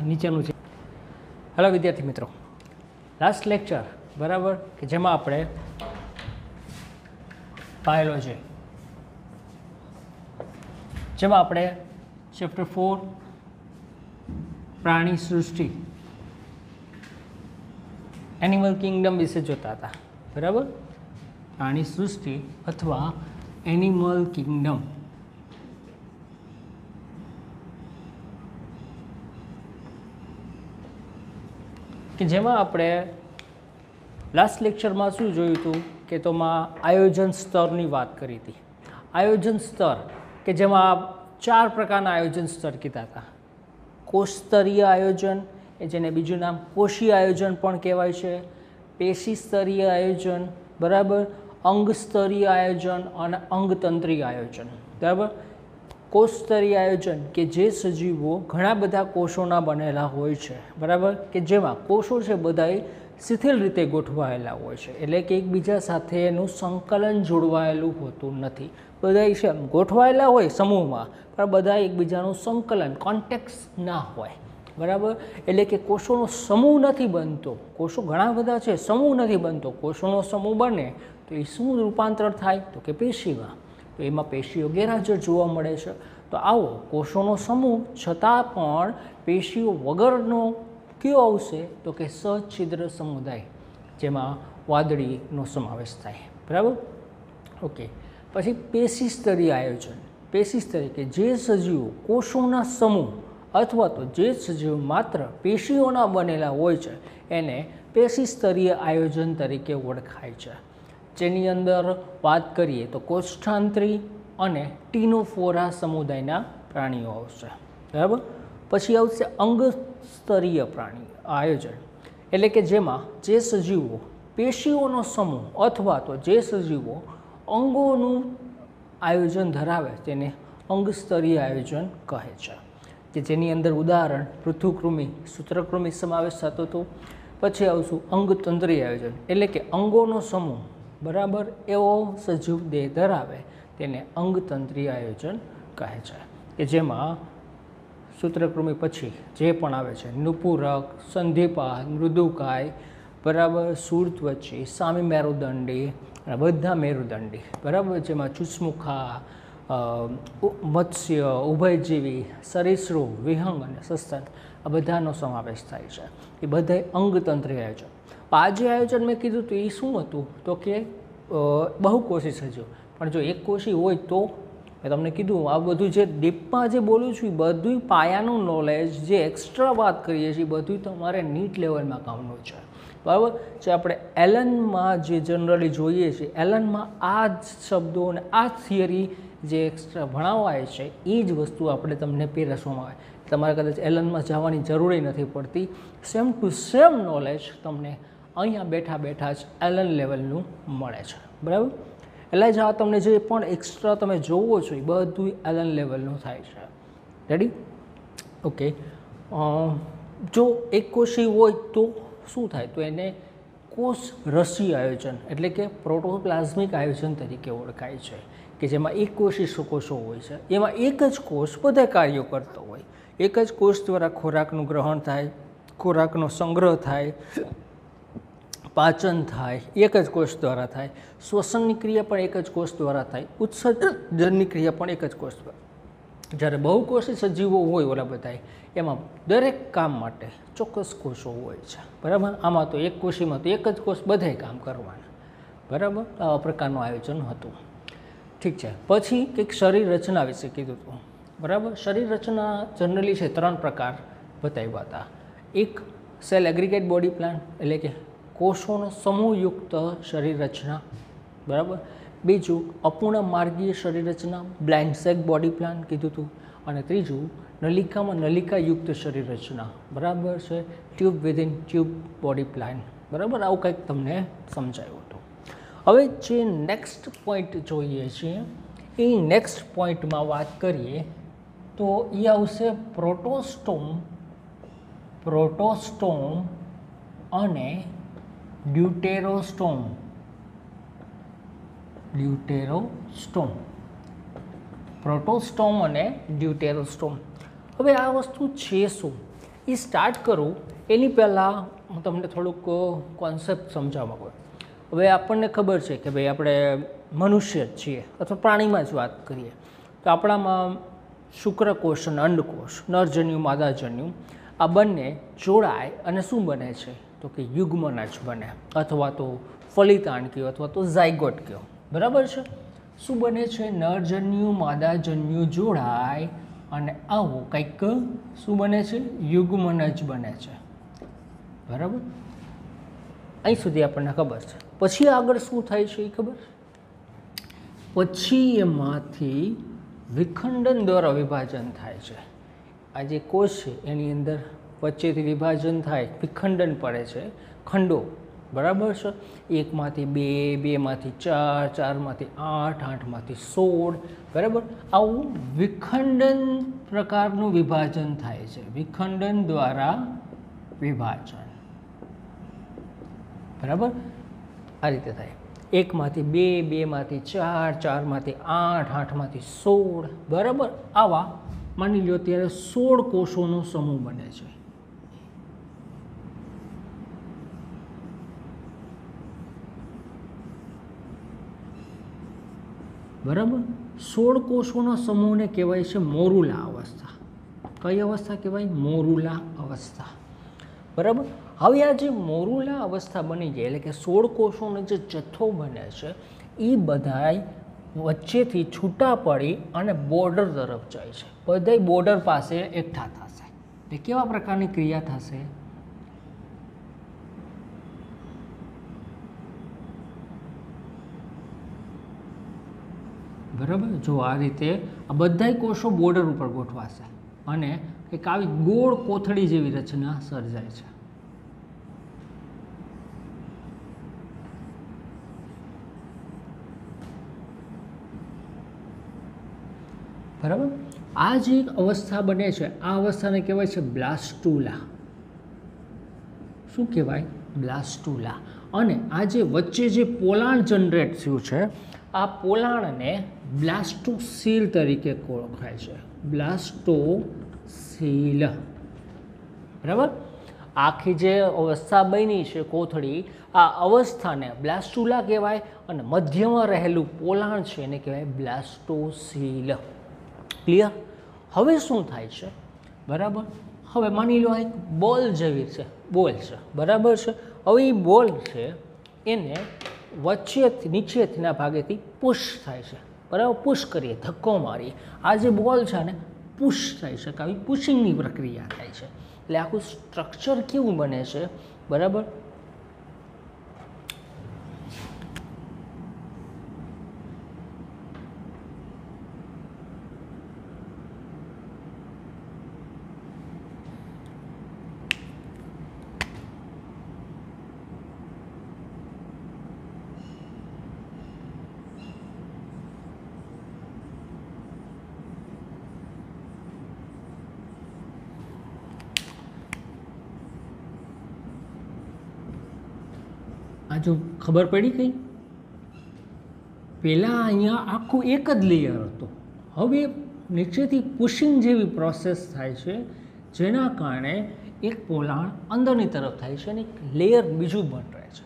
નીચેનું છે. હેલો વિદ્યાર્થી મિત્રો, લાસ્ટ લેક્ચર બરાબર કે જેમાં આપણે બાયોલોજી, જેમાં આપણે ચેપ્ટર 4 પ્રાણી સૃષ્ટિ એનિમલ કિંગડમ વિશે જોતા હતા. બરાબર, પ્રાણી સૃષ્ટિ અથવા એનિમલ કિંગડમ. કે જેમાં આપણે લાસ્ટ લેક્ચરમાં શું જોયું હતું કે તોમાં આયોજન સ્તરની વાત કરી હતી. આયોજન સ્તર કે જેમાં 4 પ્રકારના આયોજન સ્તર કીધા હતા. કોષસ્તરીય આયોજન, એ જેને બીજું નામ કોષીય આયોજન પણ કહેવાય છે, પેશી સ્તરીય આયોજન, બરાબર, અંગ સ્તરીય આયોજન અને અંગતંત્રીય આયોજન. બરાબર, કોષ સ્તરીય આયોજન કે જે સજીવો ઘણા બધા કોષોના બનેલા હોય છે. બરાબર, કે જેમાં કોષો છે બધા શિથિલ રીતે ગોઠવાયેલા હોય છે, એટલે કે એકબીજા સાથે એનું સંકલન જોડવાયેલું હોતું નથી. બધા છે ગોઠવાયેલા હોય સમૂહમાં, પણ બધા એકબીજાનું સંકલન કોન્ટેક્ટ ના હોય. બરાબર, એટલે કે કોષોનો સમૂહ નથી બનતો. કોષો ઘણા બધા છે, સમૂહ નથી બનતો. કોષોનો સમૂહ બને તો એ શું રૂપાંતર થાય તો કે પેશીમાં. તો એમાં પેશીઓ ગેરહાજર જોવા મળે છે. તો આવો કોષોનો સમૂહ છતાં પણ પેશીઓ વગરનો કયો આવશે તો કે સછિદ્ર સમુદાય, જેમાં વાદળીનો સમાવેશ થાય. બરાબર, ઓકે. પછી પેશી સ્તરીય આયોજન. પેશી સ્તરીય કે જે સજીવો કોષોના સમૂહ અથવા તો જે સજીવો માત્ર પેશીઓના બનેલા હોય છે એને પેશી સ્તરીય આયોજન તરીકે ઓળખાય છે. જેની અંદર વાત કરીએ તો કોષ્ઠાંતરી અને ટીનોફોરા સમુદાયના પ્રાણીઓ આવશે. બરાબર, પછી આવશે અંગ સ્તરીય પ્રાણી આયોજન, એટલે કે જેમાં જે સજીવો પેશીઓનો સમૂહ અથવા તો જે સજીવો અંગોનું આયોજન ધરાવે તેને અંગ સ્તરીય આયોજન કહે છે. કે જેની અંદર ઉદાહરણ પૃથુકૃમિ, સૂત્રકૃમિ સમાવેશ થતો હતો. પછી આવશું અંગતંત્રીય આયોજન, એટલે કે અંગોનો સમૂહ, બરાબર, એવો સજીવ દેહ ધરાવે તેને અંગતંત્રીય આયોજન કહે છે. કે જેમાં સૂત્રકૃમિ પછી જે પણ આવે છે નુપુરક, સંધિપાદ, મૃદુકાય, બરાબર, શૂળત્વચી, સામી મેરુદંડી અને બધા મેરુદંડી. બરાબર, જેમાં ચુસ્મુખા, મત્સ્ય, ઉભયજીવી, સરીસૃપ, વિહંગ અને સસ્તન, આ બધાનો સમાવેશ થાય છે. એ બધા અંગતંત્રીય આયોજન. આ જે આયોજન મેં કીધું હતું એ શું હતું તો કે બહુકોષી સજીવ. પણ જો એક કોષી હોય તો મેં તમને કીધું આ બધું જે ડીપમાં જે બોલું છું એ બધું પાયાનું નોલેજ, જે એક્સ્ટ્રા વાત કરીએ છીએ બધું તમારે નીટ લેવલમાં કામનું છે. બરાબર, જે આપણે એલનમાં જે જનરલી જોઈએ છીએ, એલનમાં આ જ શબ્દો અને આ જ થિયરી જે એક્સ્ટ્રા ભણાવાય છે એ જ વસ્તુ આપણે તમને પીરસવામાં આવે. તમારે કદાચ એલનમાં જવાની જરૂર નથી પડતી. સેમ ટુ સેમ નોલેજ તમને અહીંયા બેઠા બેઠા જ એલન લેવલનું મળે છે. બરાબર, એટલે જ આ તમને જે પણ એક્સ્ટ્રા તમે જોવો છો એ બધું એલન લેવલનું થાય છે. Ready, okay. જો એક કોષી હોય તો શું થાય તો એને કોષ રસી આયોજન એટલે કે પ્રોટોપ્લાઝમિક આયોજન તરીકે ઓળખાય છે. કે જેમાં એક કોષી કોષો હોય છે, એમાં એક જ કોષ બધા કાર્યો કરતો હોય. એક જ કોષ દ્વારા ખોરાકનું ગ્રહણ થાય, ખોરાકનો સંગ્રહ થાય, પાચન થાય, એક જ કોષ દ્વારા થાય. શ્વસનની ક્રિયા પણ એક જ કોષ દ્વારા થાય. ઉત્સર્જનની ક્રિયા પણ એક જ કોષ દ્વારા. જ્યારે બહુકોષી સજીવો હોય ઓલા બધા એમાં દરેક કામ માટે ચોક્કસ કોષો હોય છે. બરાબર, આમાં તો એક કોષીમાં તો એક જ કોષ બધાય કામ કરવાના. બરાબર, આવા પ્રકારનું આયોજન હતું. ઠીક છે. પછી કંઈક શરીર રચના વિશે કીધું હતું. બરાબર, શરીર રચના જનરલી છે 3 પ્રકાર બતાવ્યા હતા. એક સેલ એગ્રીગેટ બોડી પ્લાન એટલે કે કોષોનો સમૂહયુક્ત શરીર રચના. બરાબર, બીજું અપૂર્ણ માર્ગીય શરીર રચના, બ્લેન્ક સેક બોડી પ્લાન કીધું હતું. અને ત્રીજું નલિકામાં નલિકાયુક્ત શરીર રચના. બરાબર છે, tube within tube body plan. બરાબર, આવું કંઈક તમને સમજાયું હતું. હવે જે નેક્સ્ટ પોઈન્ટ જોઈએ છીએ એ નેક્સ્ટ પોઈન્ટમાં વાત કરીએ તો એ આવશે પ્રોટોસ્ટોમ અને ડ્યુટેરોસ્ટોમ. પ્રોટોસ્ટોમ અને ડ્યુટેરોસ્ટોમ. હવે આ વસ્તુ છે શું એ સ્ટાર્ટ કરું એની પહેલાં હું તમને થોડુંક કોન્સેપ્ટ સમજાવવા માગું. હવે આપણને ખબર છે કે ભાઈ આપણે મનુષ્ય જ છીએ અથવા પ્રાણીમાં જ વાત કરીએ તો આપણામાં શુક્રકોષ અને અંડકોષ, નરજન્યુ માદાજન્યુ, આ બંને જોડાય અને શું બને છે તો કે યુગ્મનજ બને, અથવા તો ફલિતાંડ કહો અથવા તો ઝાયગોટ કહો. બરાબર છે? શું બને છે? નરજન્યુ માદાજન્યુ જોડાય અને આવું કંઈક શું બને છે? યુગ્મનજ બને છે. બરાબર? અહીં સુધી આપણને ખબર છે. પછી આગળ શું થાય છે એ ખબર? પછી એમાંથી વિખંડન દ્વારા વિભાજન થાય છે. આ જે કોષ છે એની અંદર વચ્ચેથી વિભાજન થાય, વિખંડન પડે છે, ખંડો. બરાબર છે? એકમાંથી બે, બેમાંથી ચાર, ચારમાંથી આઠ, આઠમાંથી 16. બરાબર? આવું વિખંડન પ્રકારનું વિભાજન થાય છે. વિખંડન દ્વારા વિભાજન. બરાબર? આ રીતે થાય. એકમાંથી બે, બેમાંથી ચાર, ચારમાંથી આઠ, આઠમાંથી 16. બરાબર? આવા માની લો ત્યારે 16 કોષોનો સમૂહ બને છે. બરાબર? 16 કોષોના સમૂહને કહેવાય છે મોરુલા અવસ્થા. કઈ અવસ્થા કહેવાય? મોરુલા અવસ્થા. બરાબર? હવે આ જે મોરુલા અવસ્થા બની જાય એટલે કે 16 કોષોનો જે જથ્થો બને છે એ બધાય વચ્ચેથી છૂટા પડી અને બોર્ડર તરફ જાય છે. બધાય બોર્ડર પાસે એકઠા થશે. તે કેવા પ્રકારની ક્રિયા થશે? બરાબર? જો આ રીતે આ બધાય કોષો બોર્ડર ઉપર ગોઠવાશે અને એક આવી ગોળ કોથળી જેવી રચના સર્જાય છે. બરાબર? આ જે અવસ્થા બને છે આ અવસ્થાને કહેવાય છે બ્લાસ્ટુલા. શું કહેવાય? બ્લાસ્ટુલા. અને આ જે વચ્ચે જે પોલાણ જનરેટ થયું છે આ પોલાણને બ્લાસ્ટોસીલ તરીકે ઓળખાય છે. બ્લાસ્ટોસીલ. બરાબર? આખી જે અવસ્થા બની છે કોથળી, આ અવસ્થાને બ્લાસ્ટુલા કહેવાય અને મધ્યમાં રહેલું પોલાણ છે એને કહેવાય બ્લાસ્ટોસીલ. ક્લિયર? હવે શું થાય છે? બરાબર? હવે માની લો એક બોલ જેવી છે, બોલ છે. બરાબર છે? હવે એ બોલ છે એને વચ્ચેથી નીચેથીના ભાગેથી પુશ થાય છે. બરાબર? પુશ કરીએ, ધક્કો મારીએ. આ જે બોલ છે ને પુશ થાય છે, આવી પુશિંગની પ્રક્રિયા થાય છે. એટલે આખું સ્ટ્રક્ચર કેવું બને છે? બરાબર? આ જો ખબર પડી કઈ? પહેલાં અહીંયા આખું એક જ લેયર હતું. હવે નીચેથી પુશિંગ જેવી પ્રોસેસ થાય છે જેના કારણે એક પોલાણ અંદરની તરફ થાય છે અને એક લેયર બીજું બન રહે છે.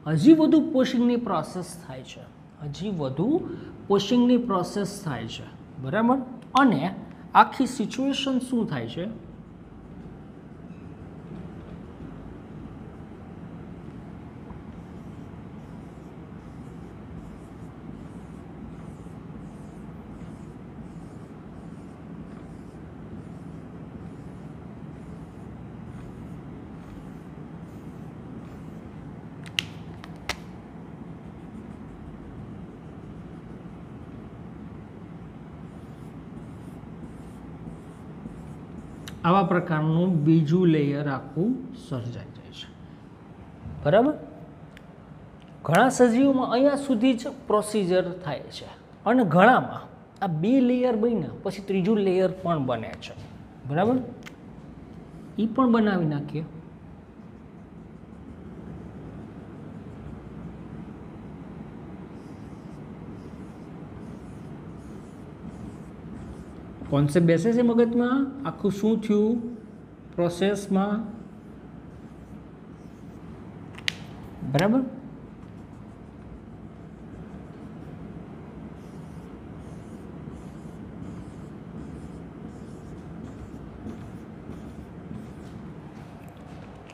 હજી વધુ પુશિંગની પ્રોસેસ થાય છે. હજી વધુ પુશિંગની પ્રોસેસ થાય છે. બરાબર? અને આખી સિચ્યુએશન શું થાય છે? આવા પ્રકારનું બીજું લેયર આખું સર્જાઈ જાય છે. બરાબર? ઘણા સજીવોમાં અહીંયા સુધી જ પ્રોસિજર થાય છે અને ઘણામાં આ 2 લેયર બન્યા પછી ત્રીજું લેયર પણ બને છે. બરાબર? એ પણ બનાવી નાખીએ. કોન્સેપ્ટ બેસે છે મગજમાં? આખું શું થયું? પ્રોસેસમાં બરાબર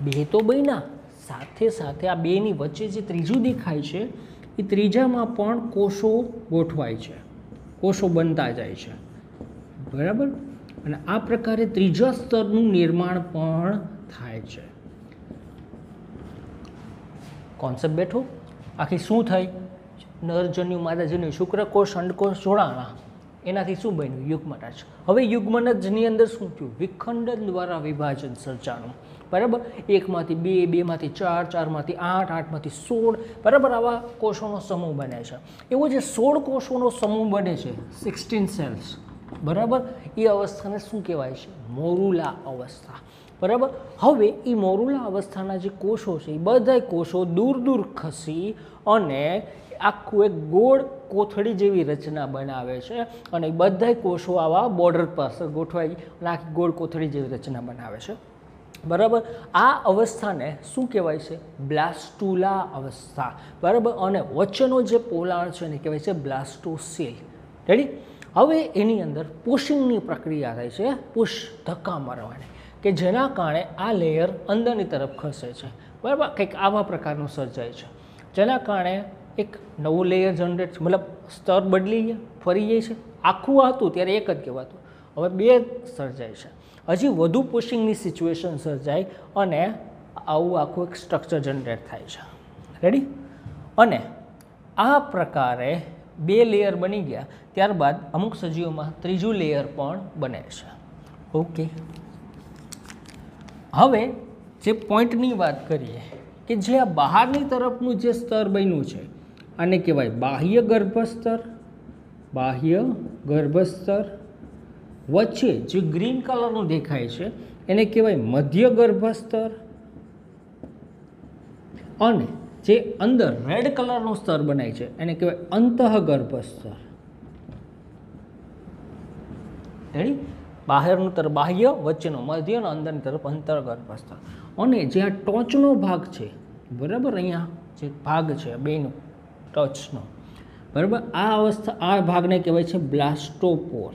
બે તો બન્યા, સાથે સાથે આ બેની વચ્ચે જે ત્રીજું દેખાય છે એ ત્રીજામાં પણ કોષો ગોઠવાય છે, કોષો બનતા જાય છે, બરાબર. અને આ પ્રકારે ત્રીજા સ્તરનું નિર્માણ પણ થાય છે. કોન્સેપ્ટ બેઠો. આખી શું થઈ? નરજન્યુ માદાજન્યુ શુક્રકોષ અંડકોષ જોડાણા, એનાથી શું બન્યું? યુગ્મનજ. હવે યુગ્મનજની અંદર શું થયું? વિખંડન દ્વારા વિભાજન સર્જાણું, બરાબર. 1 માંથી 2, 2 માંથી 4, 4 માંથી 8, 8 માંથી 16, બરાબર. આવા કોષોનો સમૂહ બને છે. એવો જે 16 કોષોનો સમૂહ બને છે, 16 સેલ્સ, બરાબર, એ અવસ્થાને શું કહેવાય છે? મોરુલા અવસ્થા, બરાબર. હવે એ મોરુલા અવસ્થાના જે કોષો છે એ બધા કોષો દૂર દૂર ખસી અને આખું એક ગોળ કોથળી જેવી રચના બનાવે છે અને બધા કોષો આવા બોર્ડર પાસે ગોઠવાઈ અને આખી ગોળ કોથળી જેવી રચના બનાવે છે, બરાબર. આ અવસ્થાને શું કહેવાય છે? બ્લાસ્ટુલા અવસ્થા, બરાબર. અને વચ્ચેનો જે પોલાણ છે એને કહેવાય છે બ્લાસ્ટોસીલ. રેડી. હવે એની અંદર પુશિંગની પ્રક્રિયા થાય છે, પુશ, ધક્કા મારવાની, કે જેના કારણે આ લેયર અંદરની તરફ ખસે છે, બરાબર. કંઈક આવા પ્રકારનું સર્જાય છે, જેના કારણે એક નવું લેયર જનરેટ, મતલબ સ્તર બદલી ગયા, ફરી જાય છે. આખું હતું ત્યારે એક જ કહેવાતું, હવે બે સર્જાય છે. હજી વધુ પુશિંગની સિચ્યુએશન સર્જાય અને આવું આખું એક સ્ટ્રક્ચર જનરેટ થાય છે. રેડી. અને આ પ્રકારે બે લેયર બની ગયા, ત્યારબાદ અમુક સજીવોમાં ત્રીજું લેયર પણ બને છે. ઓકે. હવે જે પોઈન્ટની વાત કરીએ કે જે આ બહારની તરફનું જે સ્તર બન્યું છે આને કહેવાય બાહ્ય ગર્ભસ્તર. બાહ્ય ગર્ભસ્તર. વચ્ચે જે ગ્રીન કલરનું દેખાય છે એને કહેવાય મધ્ય ગર્ભસ્તર. અને જે અંદર રેડ કલરનું સ્તર બનાય છે એને કહેવાય અંતઃગર્ભસ્તર. રેડી. બહારનું તરફ બાહ્ય, વચ્ચેનો મધ્ય અને અંદરની તરફ અંતર્ગર્ભસ્તર. અને જે આ ટોચનો ભાગ છે, બરાબર, અહીંયા જે ભાગ છે બેનો ટચનો, બરાબર, આ અવસ્થા, આ ભાગને કહેવાય છે બ્લાસ્ટોપોર.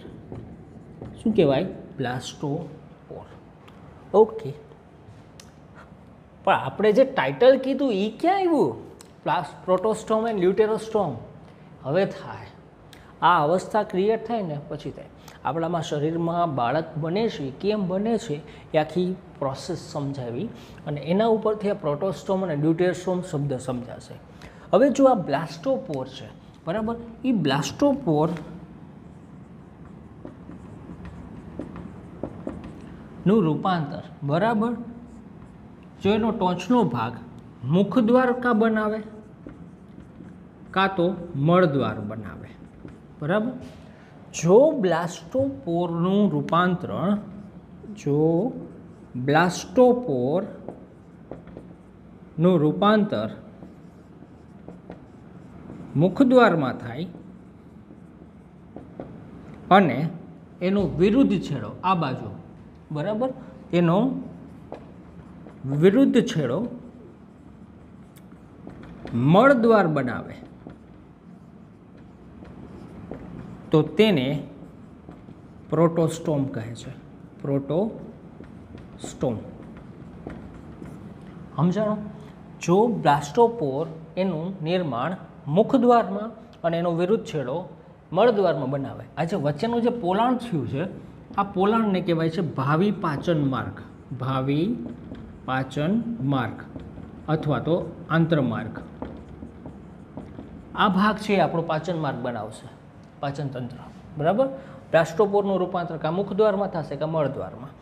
શું કહેવાય? બ્લાસ્ટોપોર. ઓકે. પણ આપણે જે ટાઇટલ કીધું એ ક્યાં આવ્યું? પ્રોટોસ્ટોમ એન્ડ લ્યુટેરોસ્ટોમ. હવે થાય આ અવસ્થા ક્રિએટ થાય ને પછી થાય. આપણામાં શરીરમાં બાળક બને છે, કેમ બને છે એ આખી પ્રોસેસ સમજાવી અને એના ઉપરથી આ પ્રોટોસ્ટોમ અને લ્યુટેરોસ્ટોમ શબ્દ સમજાશે. હવે જો આ બ્લાસ્ટોપોર છે, બરાબર, એ બ્લાસ્ટોપોર નું રૂપાંતર, બરાબર, જો એનો ટોચનો ભાગ મુખદ્વાર કા બનાવે કાં તો મળદ્વાર બનાવે, બરાબર. જો બ્લાસ્ટોપોરનું રૂપાંતરણ, જો બ્લાસ્ટોપોરનું રૂપાંતર મુખદ્વારમાં થાય અને એનો વિરુદ્ધ છેડો આ બાજુ, બરાબર, એનો વિરુદ્ધ છેડો મળદ્વાર બનાવે તો તેને પ્રોટોસ્ટોમ કહે છે. પ્રોટોસ્ટોમ. સમજાણો? જો બ્લાસ્ટોપોર એનું નિર્માણ મુખદ્વારમાં અને એનો વિરુદ્ધ છેડો મળદ્વારમાં બનાવે. આ જે વચ્ચેનું જે પોલાણ થયું છે આ પોલાણને કહેવાય છે ભાવિ પાચન માર્ગ. ભાવિ પાચન માર્ગ અથવા તો આંતરમાર્ગ. આ ભાગ છે આપણો પાચન માર્ગ બનાવશે, પાચન તંત્ર, બરાબર. બ્લાસ્ટોપોરનું રૂપાંતર કાં મુખદ્વારમાં થશે કાં મળદ્વારમાં.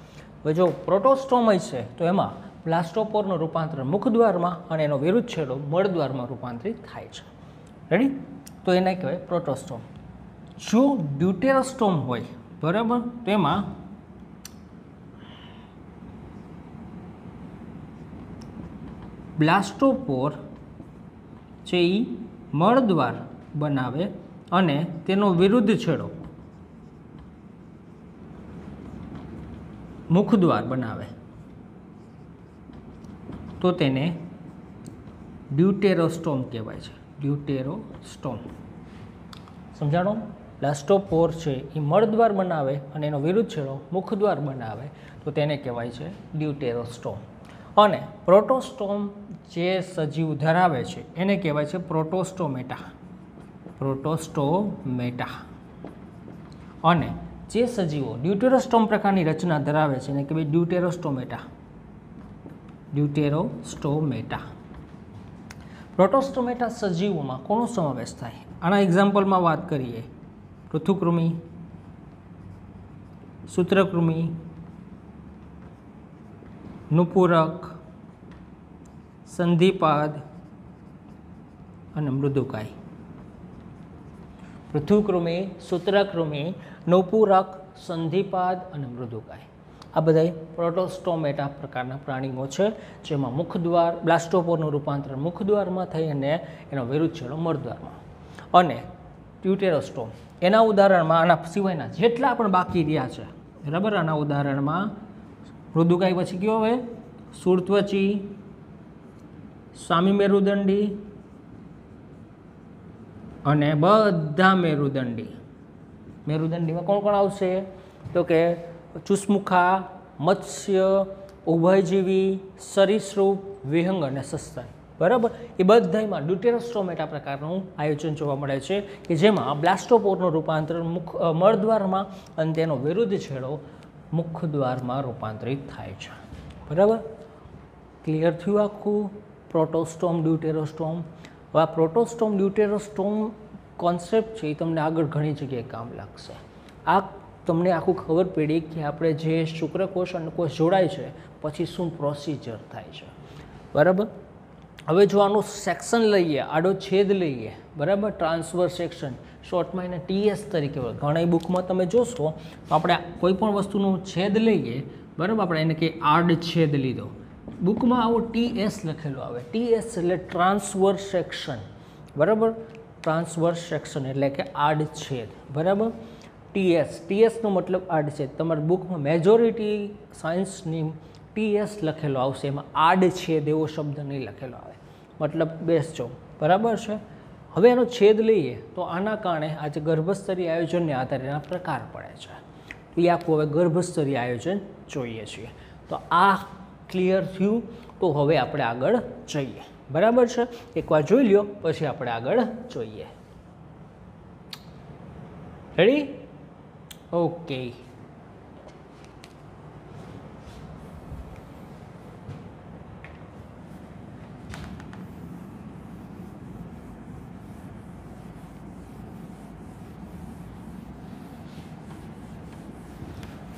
હવે જો પ્રોટોસ્ટોમ છે તો એમાં બ્લાસ્ટોપોરનું રૂપાંતર મુખદ્વારમાં અને એનો વિરુદ્ધ છેડો મળદ્વારમાં રૂપાંતરિત થાય છે. રેડી. તો એને કહેવાય પ્રોટોસ્ટોમ. જો ડ્યુટેરોસ્ટોમ હોય, બરાબર, તો એમાં બ્લાસ્ટોપોર છે એ મળદ્વાર બનાવે અને તેનો વિરુદ્ધ છેડો મુખદ્વાર બનાવે, તો તેને ડ્યુટેરોસ્ટોમ કહેવાય છે. ડ્યુટેરોસ્ટોમ સમજાણો? બ્લાસ્ટોપોર છે એ મળદ્વાર બનાવે અને એનો વિરુદ્ધ છેડો મુખદ્વાર બનાવે તો તેને કહેવાય છે ડ્યુટેરોસ્ટોમ. અને પ્રોટોસ્ટોમ જે સજીવ ધરાવે છે એને કહેવાય છે પ્રોટોસ્ટોમેટા. પ્રોટોસ્ટોમેટા. અને જે સજીવો ડ્યુટેરોસ્ટોમ પ્રકારની રચના ધરાવે છે એને કહેવાય ડ્યુટેરોસ્ટોમેટા. ડ્યુટેરોસ્ટોમેટા. પ્રોટોસ્ટોમેટા સજીવોમાં કોનો સમાવેશ થાય? આના એક્ઝામ્પલમાં વાત કરીએ. પૃથુકૃમિ, સૂત્રકૃમિ, નુપુરક, સંધિપાદ અને મૃદુકાય. પૃથુકૃમિ, સૂત્રકૃમિ, નુપુરક, સંધિપાદ અને મૃદુકાય આ બધા પ્રોટોસ્ટોમેટા પ્રકારના પ્રાણીઓ છે જેમાં મુખદ્વાર બ્લાસ્ટોપોરનું રૂપાંતર મુખદ્વારમાં થઈ અને એનો વિરુદ્ધ છેડો મળદ્વારમાં. અને ડ્યુટેરોસ્ટોમ એના ઉદાહરણમાં આના સિવાયના જેટલા પણ બાકી રહ્યા છે બરાબર. આના ઉદાહરણમાં મૃદુકાય પછી કયો હવે? સુર્ત્વચી, સામી મેરુદંડી અને બધા મેરુદંડી. મેરુદંડીમાં કોણ કોણ આવશે? તો કે ચુસ્મુખા, મત્સ્ય, ઉભયજીવી, સરીસૃપ, વિહંગ અને સસ્તન. બરાબર. એ બધામાં ડ્યુટેરોસ્ટોમેટા પ્રકારનું આયોજન જોવા મળે છે કે જેમાં બ્લાસ્ટોપોરનું રૂપાંતર મળદ્વારમાં અને તેનો વિરુદ્ધ છેડો મુખદ્વારમાં રૂપાંતરિત થાય છે. બરાબર. ક્લિયર થયું આખું? પ્રોટોસ્ટોમ, ડ્યુટેરોસ્ટોમ. હવે આ પ્રોટોસ્ટોમ, ડ્યુટેરોસ્ટોમ કોન્સેપ્ટ છે એ તમને આગળ ઘણી જગ્યાએ કામ લાગશે. આ તમને આખું ખબર પડી કે આપણે જે શુક્રકોષ અને કોષ જોડાય છે પછી શું પ્રોસિજર થાય છે. બરાબર. હવે જો આનું સેક્શન લઈએ, આડો છેદ લઈએ, બરાબર, ટ્રાન્સવર્સ સેક્શન, શોર્ટમાં એને TS તરીકે હોય. ઘણી બુકમાં તમે જોશો તો આપણે કોઈ પણ વસ્તુનો છેદ લઈએ, બરાબર, આપણે એને કંઈ આડછેદ લીધો, બુકમાં આવો TS લખેલો આવે. TS એટલે ટ્રાન્સવર્સ સેક્શન. બરાબર. ટ્રાન્સવર્સ સેક્શન એટલે કે આડછેદ. બરાબર. TSનો મતલબ આડછેદ. તમારી બુકમાં મેજોરિટી સાયન્સની TS લખેલો આવશે, એમાં આડછેદ એવો શબ્દ નહીં લખેલો આવે. મતલબ બેસજો. બરાબર છે. હવે એનો છેદ લઈએ તો આના કારણે આજે ગર્ભસ્તરીય આયોજનને આધારે એના પ્રકાર પડે છે. એ આખું હવે ગર્ભસ્તરીય આયોજન જોઈએ છીએ. તો આ ક્લિયર થયું. તો હવે આપણે આગળ જઈએ. બરાબર છે. એકવાર જોઈ લ્યો પછી આપણે આગળ જોઈએ. રેડી? ઓકે.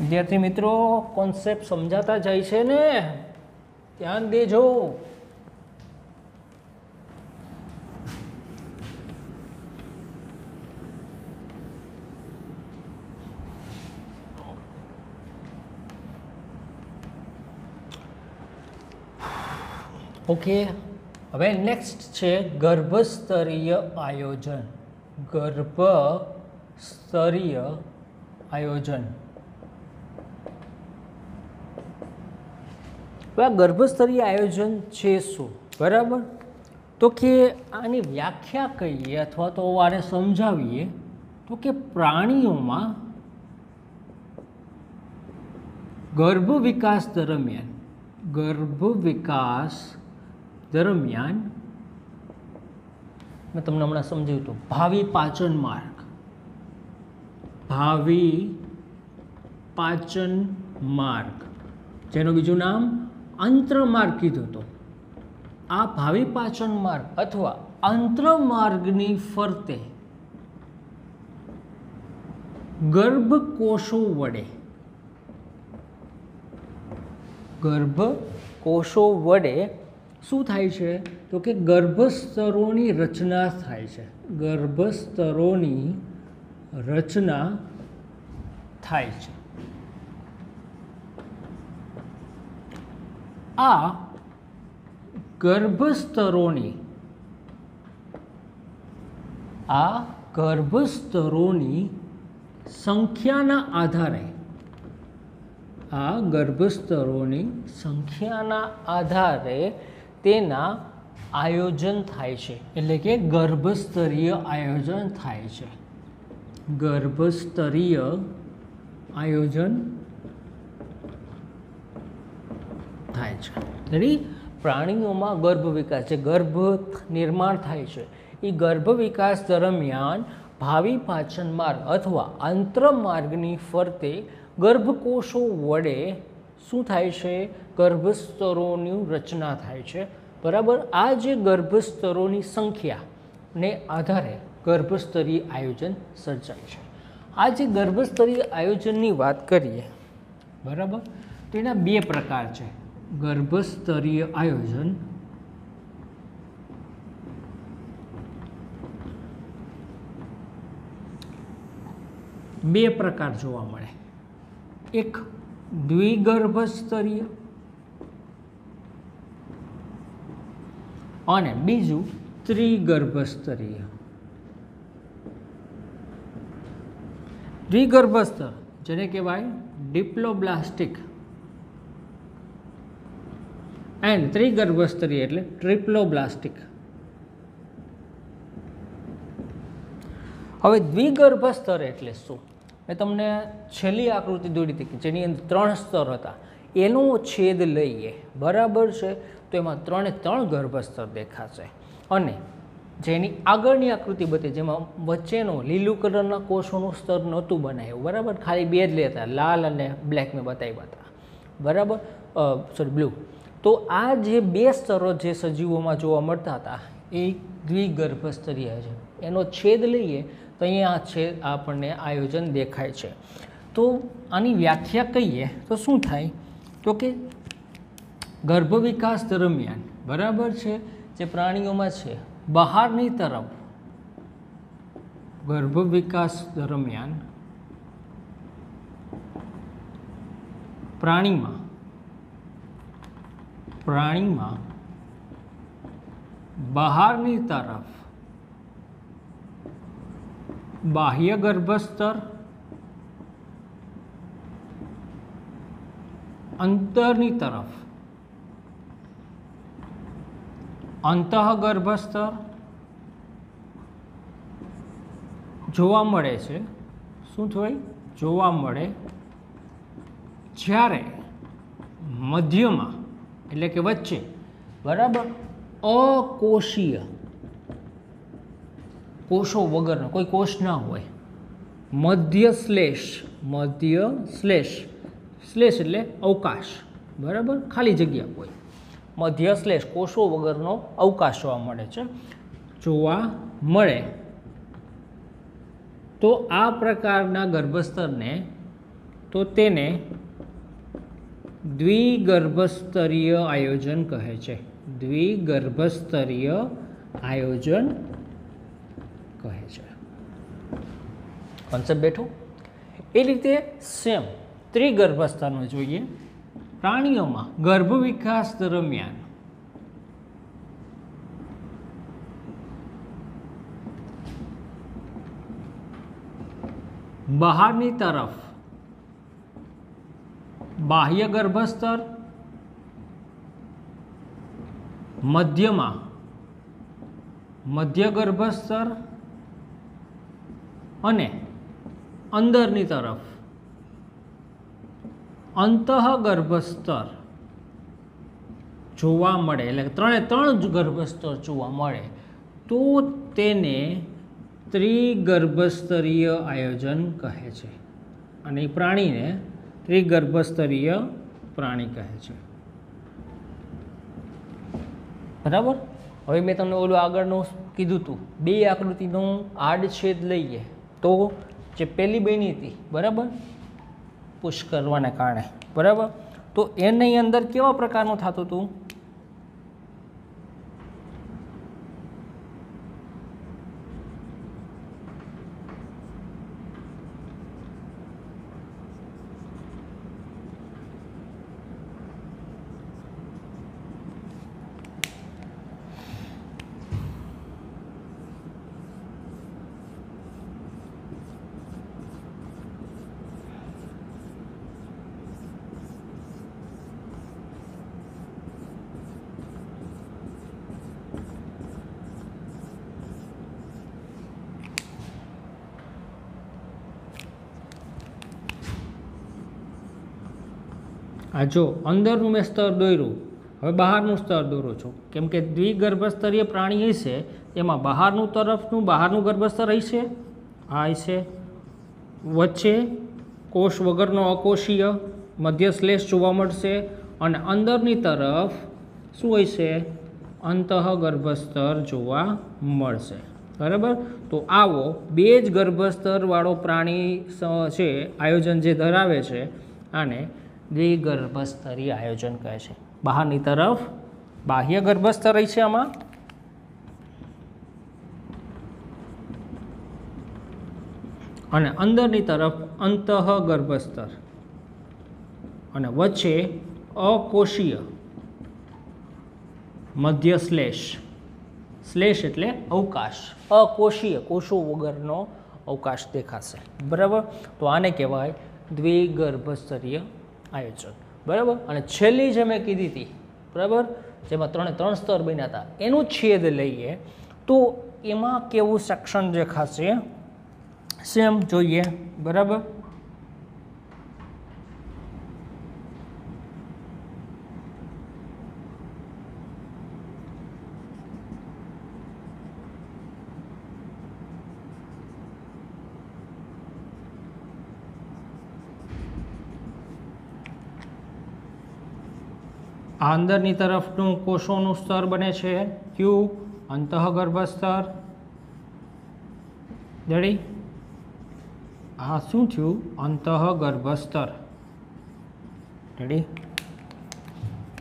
વિદ્યાર્થી મિત્રો, કોન્સેપ્ટ સમજાતા જાય છે ને? ધ્યાન દેજો. ઓકે. હવે નેક્સ્ટ છે ગર્ભસ્તરીય આયોજન. ગર્ભસ્તરીય આયોજન. આ ગર્ભસ્તરીય આયોજન છે શું? બરાબર. તો કે આની વ્યાખ્યા કહીએ અથવા તો આને સમજાવીએ તો કે પ્રાણીઓમાં ગર્ભ વિકાસ દરમિયાન મેં તમને હમણાં સમજાવ્યું હતું ભાવિ પાચન માર્ગ જેનું બીજું નામ અંત્રમાર્ગ કીધું હતું. આ ભાવિ પાચન માર્ગ અથવા અંત્રમાર્ગની ફરતે ગર્ભકોષો વડે શું થાય છે? તો કે ગર્ભસ્તરોની રચના થાય છે. ગર્ભસ્તરોની રચના થાય છે. આ ગર્ભસ્તરોની સંખ્યાના આધારે તેના આયોજન થાય છે, એટલે કે ગર્ભસ્તરીય આયોજન થાય છે. ગર્ભસ્તરીય આયોજન થાય છે. એટલે પ્રાણીઓમાં ગર્ભ વિકાસ, જે ગર્ભ નિર્માણ થાય છે, એ ગર્ભ વિકાસ દરમિયાન ભાવિ પાચન માર્ગ અથવા આંત્રમાર્ગની ફરતે ગર્ભકોષો વડે શું થાય છે? ગર્ભસ્તરોની રચના થાય છે. બરાબર. આ જે ગર્ભસ્તરોની સંખ્યાને આધારે ગર્ભસ્તરીય આયોજન સર્જાય છે. આ જે ગર્ભસ્તરીય આયોજનની વાત કરીએ, બરાબર, તો એના બે પ્રકાર છે. ગર્ભસ્તરીય આયોજન બે પ્રકાર જોવા મળે. એક દ્વિગર્ભસ્તરીય અને બીજું ત્રિગર્ભસ્તરીય. દ્વિગર્ભસ્તર જેને કહેવાય ડિપ્લોબ્લાસ્ટિક એન્ડ ત્રિગર્ભસ્તરીય એટલે ટ્રિપ્લોબ્લાસ્ટિક. હવે દ્વિગર્ભસ્તર એટલે શું? મેં તમને છેલ્લી આકૃતિ દોરી હતી જેની અંદર 3 સ્તર હતા, એનો છેદ લઈએ, બરાબર છે, તો એમાં 3 ગર્ભસ્તર દેખાશે. અને જેની આગળની આકૃતિ બતાવી જેમાં વચ્ચેનો લીલું કલરના કોષોનું સ્તર નહોતું બનાવ્યું, બરાબર, ખાલી 2 જ લેતા, લાલ અને બ્લેક મેં બતાવ્યા હતા, બરાબર, સોરી બ્લુ. તો આ જે 2 સ્તરો જે સજીવોમાં જોવા મળતા હતા એ દ્વિગર્ભસ્તરીય છે. એનો છેદ લઈએ તો અહીંયા છેદ આપણને આયોજન દેખાય છે. તો આની વ્યાખ્યા કહીએ તો શું થાય? તો કે ગર્ભ વિકાસ દરમિયાન, બરાબર છે, જે પ્રાણીઓમાં છે, બહારની તરફ ગર્ભ વિકાસ દરમિયાન પ્રાણીમાં બહારની તરફ બાહ્ય ગર્ભસ્તર, અંતરની તરફ અંતઃગર્ભસ્તર જોવા મળે છે. શું થાય? જોવા મળે જ્યારે મધ્યમાં એટલે કે વચ્ચે, બરાબર, અકોષીય કોષો વગરનો કોઈ કોષ ના હોય, મધ્ય શ્લેષ એટલે અવકાશ, બરાબર, ખાલી જગ્યા હોય, મધ્ય શ્લેષ કોષો વગરનો અવકાશ જોવા મળે છે. જોવા મળે તો આ પ્રકારના ગર્ભસ્તરને તો તેને દ્વિગર્ભસ્તરીય આયોજન કહે છે. દ્વિગર્ભસ્તરીય આયોજન કહે છે. કોન્સેપ્ટ બેઠો? એ રીતે સેમ ત્રિગર્ભસ્તરનું જોઈએ. પ્રાણીઓમાં ગર્ભ વિકાસ દરમિયાન બહારની તરફ બાહ્ય ગર્ભસ્તર, મધ્યમાં મધ્ય ગર્ભસ્તર અને અંદરની તરફ અંતઃગર્ભસ્તર જોવા મળે, એટલે 3 જ ગર્ભસ્તર જોવા મળે તો તેને ત્રિગર્ભસ્તરીય આયોજન કહે છે. અને એ પ્રાણીને ત્રિગર્ભસ્તરીય પ્રાણી કહે છે. બરાબર. હવે મેં તમને ઓલું આગળનું કીધું હતું, 2 આકૃતિનું આડછેદ લઈએ તો જે પહેલી બની હતી, બરાબર, પુશ કરવાને કારણે, બરાબર, તો એની અંદર કેવા પ્રકારનું થતું હતું? આ જો અંદરનું મેં સ્તર દોર્યું, હવે બહારનું સ્તર દોરું છું, કેમ કે દ્વિગર્ભસ્તરીય પ્રાણી હશે એમાં બહારનું ગર્ભસ્તર હશે, આ હશે, વચ્ચે કોષ વગરનો અકોષીય મધ્ય શ્લેષ જોવા મળશે અને અંદરની તરફ શું હશે, અંતઃગર્ભસ્તર જોવા મળશે. બરાબર. તો આવો બે જ ગર્ભસ્તરવાળો પ્રાણી છે આયોજન જે ધરાવે છે આને દ્વિગર્ભસ્તરીય આયોજન કહે છે. બહારની તરફ બાહ્ય ગર્ભસ્તર છે આમાં, અને અંદરની તરફ અંતઃગર્ભસ્તર અને વચ્ચે અકોષીય મધ્ય શ્લેષ. શ્લેષ એટલે અવકાશ, અકોષીય કોષો વગરનો અવકાશ દેખાશે. બરાબર. તો આને કહેવાય દ્વિગર્ભસ્તરીય આયોજન. બરાબર. અને છેલ્લી જે મેં કીધી હતી, બરાબર, જેમાં 3 સ્તર બન્યા હતા, એનું છેદ લઈએ તો એમાં કેવું સેક્શન દેખાશે સેમ જોઈએ. બરાબર. આ અંદરની તરફનું કોષોનું સ્તર બને છે ક્યુ, અંતઃગર્ભસ્તર. રેડી. આ શું થયું, અંતઃગર્ભસ્તર. રેડી.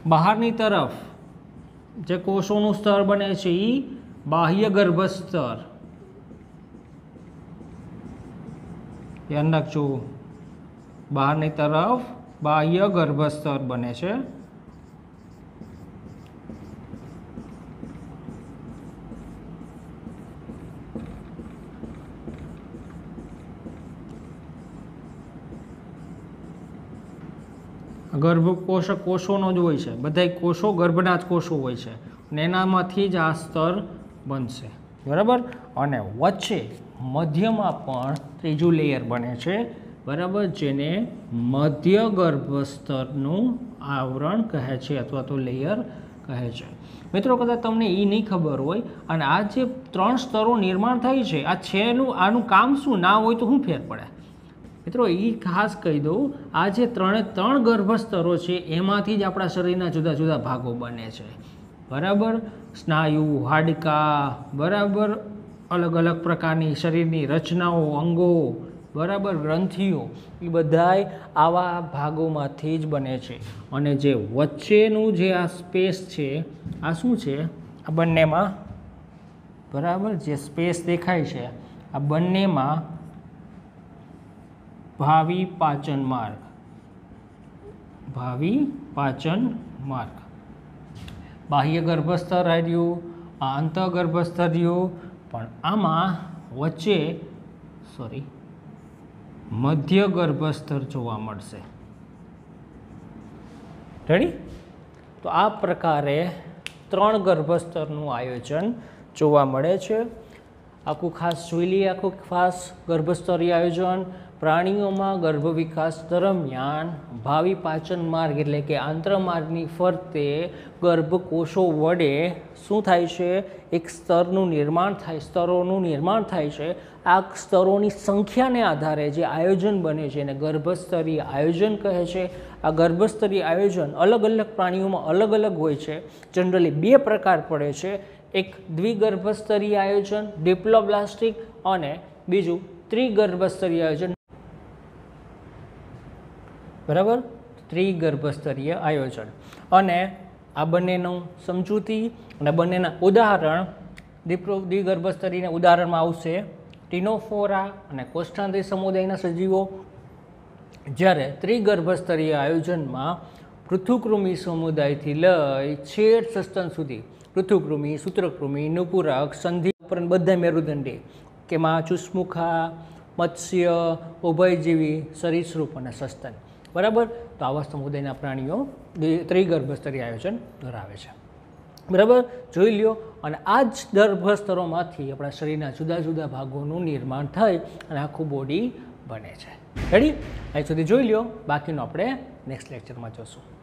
બહારની તરફ જે કોષોનું સ્તર બને છે એ બાહ્ય ગર્ભસ્તર. ધ્યાન રાખજો, બહારની તરફ બાહ્ય ગર્ભસ્તર બને છે. ગર્ભકોષ કોષોનો જ હોય છે, બધા કોષો ગર્ભના જ કોષો હોય છે અને એનામાંથી જ આ સ્તર બનશે. બરાબર. અને વચ્ચે મધ્યમાં પણ ત્રીજું લેયર બને છે. બરાબર. જેને મધ્ય ગર્ભસ્તરનું આવરણ કહે છે અથવા તો લેયર કહે છે. મિત્રો, કદાચ તમને એ નહીં ખબર હોય અને આ જે 3 સ્તરો નિર્માણ થાય છે આ છેલ્લું આનું કામ શું ના હોય તો શું ફેર પડે? મિત્રો, એ ખાસ કહી દઉં, આ જે 3 ગર્ભસ્તરો છે એમાંથી જ આપણા શરીરના જુદા જુદા ભાગો બને છે. બરાબર. સ્નાયુ, હાડકાં, બરાબર, અલગ અલગ પ્રકારની શરીરની રચનાઓ, અંગો, બરાબર, ગ્રંથિઓ, એ બધાય આવા ભાગોમાંથી જ બને છે. અને જે વચ્ચેનું જે આ સ્પેસ છે આ શું છે, આ બંનેમાં, બરાબર, જે સ્પેસ દેખાય છે આ બંનેમાં ભાવિ પાચન માર્ગ, ભાવિ પાચન માર્ગ. બાહ્ય ગર્ભસ્તર રહ્યું, આ અંતઃગર્ભસ્તર રહ્યું, પણ આમાં વચ્ચે મધ્ય ગર્ભસ્તર જોવા મળશે. રેડી. તો આ પ્રકારે 3 ગર્ભસ્તરનું આયોજન જોવા મળે છે. આખું ખાસ જોઈ લઈએ, આખું ખાસ ગર્ભસ્તરીય આયોજન. પ્રાણીઓમાં ગર્ભ વિકાસ દરમિયાન ભાવિ પાચન માર્ગ એટલે કે આંતરમાર્ગની ફરતે ગર્ભકોષો વડે શું થાય છે, એક સ્તરોનું નિર્માણ થાય છે. આ સ્તરોની સંખ્યાને આધારે જે આયોજન બને છે એને ગર્ભસ્તરીય આયોજન કહે છે. આ ગર્ભસ્તરીય આયોજન અલગ અલગ પ્રાણીઓમાં અલગ અલગ હોય છે. જનરલી 2 પ્રકાર પડે છે, એક દ્વિગર્ભસ્તરીય આયોજન ડિપ્લોબ્લાસ્ટિક અને બીજું ત્રિગર્ભસ્તરીય આયોજન. બરાબર. ત્રિગર્ભસ્તરીય આયોજન. અને આ બંનેનું સમજૂતી અને બંનેના ઉદાહરણ દ્વિગર્ભસ્તરીય ઉદાહરણમાં આવશે ટીનોફોરા અને કોષ્ઠાંત્રી સમુદાયના સજીવો, જ્યારે ત્રિગર્ભસ્તરીય આયોજનમાં પૃથુકૃમિ સમુદાયથી લઈ છેક સસ્તન સુધી પૃથુકૃમિ, સૂત્રકૃમિ, નુપુરક, સંધિ ઉપરાંત બધા મેરુદંડી કે માં ચુસ્મુખા, મત્સ્ય, ઉભયજીવી, સરીસૃપ અને સસ્તન. બરાબર. તો આવા સમુદાયના પ્રાણીઓ ત્રિગર્ભસ્તરીય આયોજન ધરાવે છે. બરાબર. જોઈ લ્યો. અને આ જ ગર્ભસ્તરોમાંથી આપણા શરીરના જુદા જુદા ભાગોનું નિર્માણ થઈ અને આખું બોડી બને છે. રેડી? અહીં સુધી જોઈ લ્યો, બાકીનું આપણે નેક્સ્ટ લેક્ચરમાં જોશું.